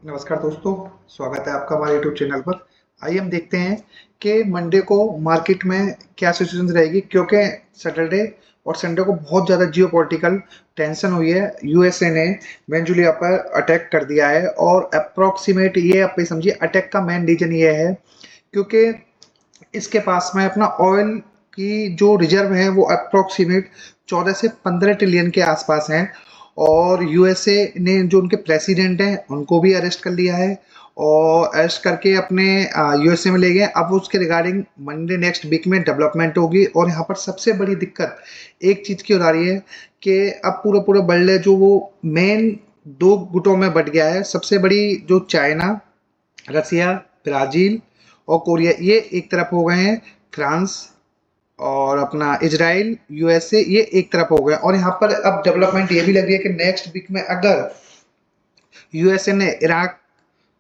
नमस्कार दोस्तों, स्वागत है आपका हमारे यूट्यूब चैनल पर। आइए हम देखते हैं कि मंडे को मार्केट में क्या सिचुएशन रहेगी, क्योंकि सैटरडे और संडे को बहुत ज़्यादा जियोपॉलिटिकल टेंशन हुई है। यूएसए ने वेनेजुएला पर अटैक कर दिया है और अप्रॉक्सीमेट ये आप समझिए अटैक का मेन रीजन ये है क्योंकि इसके पास में अपना ऑयल की जो रिजर्व है वो अप्रोक्सीमेट 14 से 15 ट्रिलियन के आसपास हैं। और यूएसए ने जो उनके प्रेसिडेंट हैं उनको भी अरेस्ट कर लिया है और अरेस्ट करके अपने यूएसए में ले गए। अब उसके रिगार्डिंग मंडे नेक्स्ट वीक में डेवलपमेंट होगी। और यहाँ पर सबसे बड़ी दिक्कत एक चीज़ की हो रही है कि अब पूरा पूरा वर्ल्ड है जो वो मेन दो गुटों में बट गया है। सबसे बड़ी जो चाइना, रसिया, ब्राज़ील और कोरिया, ये एक तरफ हो गए हैं। फ्रांस और अपना इजराइल, यूएसए, ये एक तरफ हो गए। और यहाँ पर अब डेवलपमेंट ये भी लग रही है कि नेक्स्ट वीक में अगर यूएसए ने इराक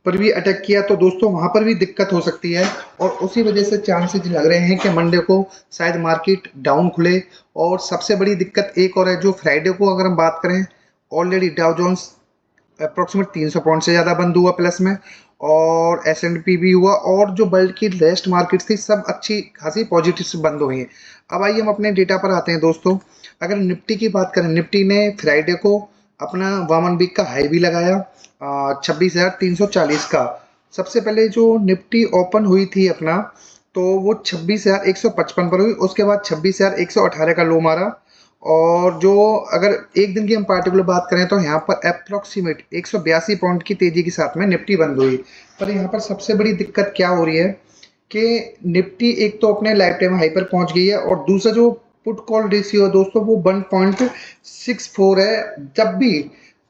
पर भी अटैक किया तो दोस्तों वहां पर भी दिक्कत हो सकती है। और उसी वजह से चांसेस लग रहे हैं कि मंडे को शायद मार्केट डाउन खुले। और सबसे बड़ी दिक्कत एक और है, जो फ्राइडे को अगर हम बात करें, already Dow Jones approximate 300 point से ज़्यादा बंद हुआ प्लस में, और एस&पी भी हुआ, और जो वर्ल्ड की रेस्ट मार्केट थी सब अच्छी खासी पॉजिटिव से बंद हुई हैं। अब आइए हम अपने डेटा पर आते हैं दोस्तों। अगर निफ्टी की बात करें, निफ्टी ने फ्राइडे को अपना 1 वीक का हाई भी लगाया 26,340 का। सबसे पहले जो निफ्टी ओपन हुई थी अपना, तो वो 26,155 पर हुई। उसके बाद 26,118 का लो मारा। और जो अगर एक दिन की हम पार्टिकुलर बात करें तो यहाँ पर अप्रोक्सीमेट 182 पॉइंट की तेजी के साथ में निफ्टी बंद हुई। पर यहाँ पर सबसे बड़ी दिक्कत क्या हो रही है कि निफ्टी एक तो अपने लाइफ टाइम हाई पर पहुंच गई है, और दूसरा जो पुट कॉल रेशियो है दोस्तों वो 1.64 है। जब भी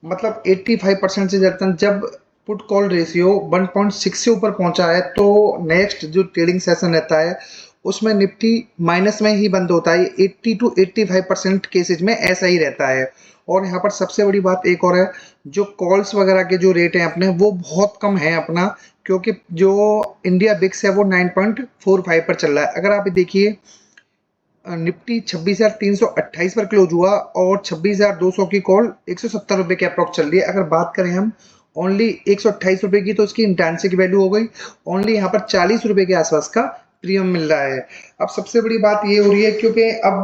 मतलब 85% से ज़्यादा जब पुट कॉल रेशियो 1.6 से ऊपर पहुंचा है तो नेक्स्ट जो ट्रेडिंग सेशन रहता है उसमें निफ्टी माइनस में ही बंद होता है। 80 to 85% केसेज में ऐसा ही रहता है। और यहाँ पर सबसे बड़ी बात एक और है, जो कॉल्स वगैरह के जो रेट हैं अपने वो बहुत कम है अपना, क्योंकि जो इंडिया बिक्स है वो 9.45 पर चल रहा है। अगर आप देखिए निफ्टी 26,328 पर क्लोज हुआ और 26,200 की कॉल 170 रुपये के अप्रॉक्स चल रही है। अगर बात करें हम ओनली 128 रुपये की, तो इसकी इंटेंसिटी की वैल्यू हो गई ओनली यहाँ पर 40 रुपये के आसपास का प्रीमियम मिल रहा है। अब सबसे बड़ी बात ये हो रही है क्योंकि अब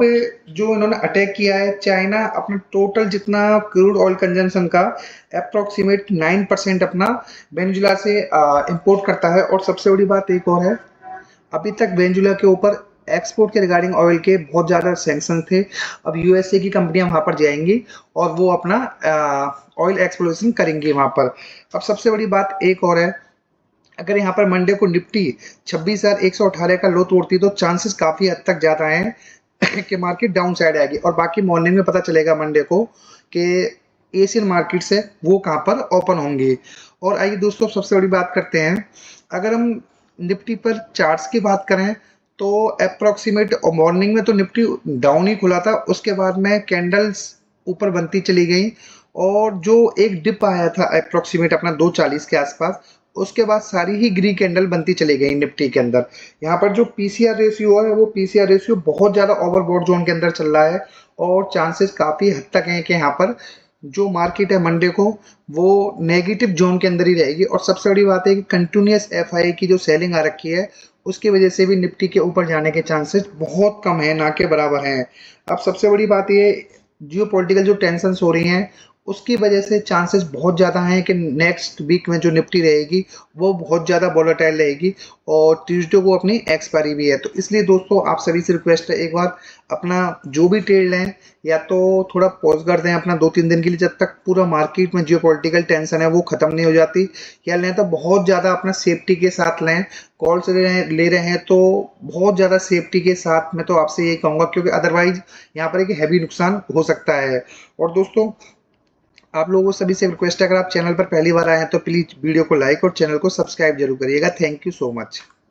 जो इन्होंने अटैक किया है, चाइना अपना टोटल जितना क्रूड ऑयल कंजम्पशन का अप्रोक्सीमेट 9% अपना वेनेजुएला से इंपोर्ट करता है। और सबसे बड़ी बात एक और है, अभी तक वेनेजुएला के ऊपर एक्सपोर्ट के रिगार्डिंग ऑयल के बहुत ज़्यादा सैंक्शन थे। अब यूएसए की कंपनियां वहां पर जाएंगी और वो अपना ऑयल एक्सप्लोरेशन करेंगी वहां पर। अब सबसे बड़ी बात एक और है, अगर यहाँ पर मंडे को निफ्टी 26,118 का लो तोड़ती तो चांसेस काफ़ी हद तक ज़्यादा हैं कि मार्केट डाउन साइड आएगी। और बाकी मॉर्निंग में पता चलेगा मंडे को कि एशियन मार्केट्स है वो कहाँ पर ओपन होंगी। और आइए दोस्तों सबसे बड़ी बात करते हैं, अगर हम निफ्टी पर चार्ट्स की बात करें तो अप्रोक्सीमेट मॉर्निंग में तो निफ्टी डाउन ही खुला था, उसके बाद में कैंडल्स ऊपर बनती चली गई। और जो एक डिप आया था अप्रोक्सीमेट अपना 240 के आसपास, उसके बाद सारी ही ग्री कैंडल बनती चली गई निफ्टी के अंदर। यहाँ पर जो पीसीआर रेशियो है वो पीसीआर रेशियो बहुत ज़्यादा ओवरबॉट जोन के अंदर चल रहा है। और चांसेस काफ़ी हद तक हैं कि यहाँ पर जो मार्केट है मंडे को वो नेगेटिव जोन के अंदर ही रहेगी। और सबसे बड़ी बात है कि कंटिन्यूस एफआई की जो सेलिंग आ रखी है उसकी वजह से भी निफ्टी के ऊपर जाने के चांसेस बहुत कम है, ना के बराबर हैं। अब सबसे बड़ी बात ये, जियो पॉलिटिकल जो टेंशन हो रही हैं उसकी वजह से चांसेस बहुत ज़्यादा हैं कि नेक्स्ट वीक में जो निफ्टी रहेगी वो बहुत ज़्यादा वोलेटाइल रहेगी। और ट्यूसडे को अपनी एक्सपायरी भी है। तो इसलिए दोस्तों आप सभी से रिक्वेस्ट है, एक बार अपना जो भी ट्रेड लें या तो थोड़ा पॉज कर दें अपना 2-3 दिन के लिए, जब तक पूरा मार्केट में जियो पॉलिटिकल टेंशन है वो ख़त्म नहीं हो जाती। या लें तो बहुत ज़्यादा अपना सेफ्टी के साथ लें। कॉल्स ले रहे हैं तो बहुत ज़्यादा सेफ्टी के साथ मैं तो आपसे यही कहूँगा, क्योंकि अदरवाइज यहाँ पर एक हैवी नुकसान हो सकता है। और दोस्तों आप लोगों सभी से रिक्वेस्ट है, अगर आप चैनल पर पहली बार आए हैं तो प्लीज़ वीडियो को लाइक और चैनल को सब्सक्राइब जरूर करिएगा। Thank you so much.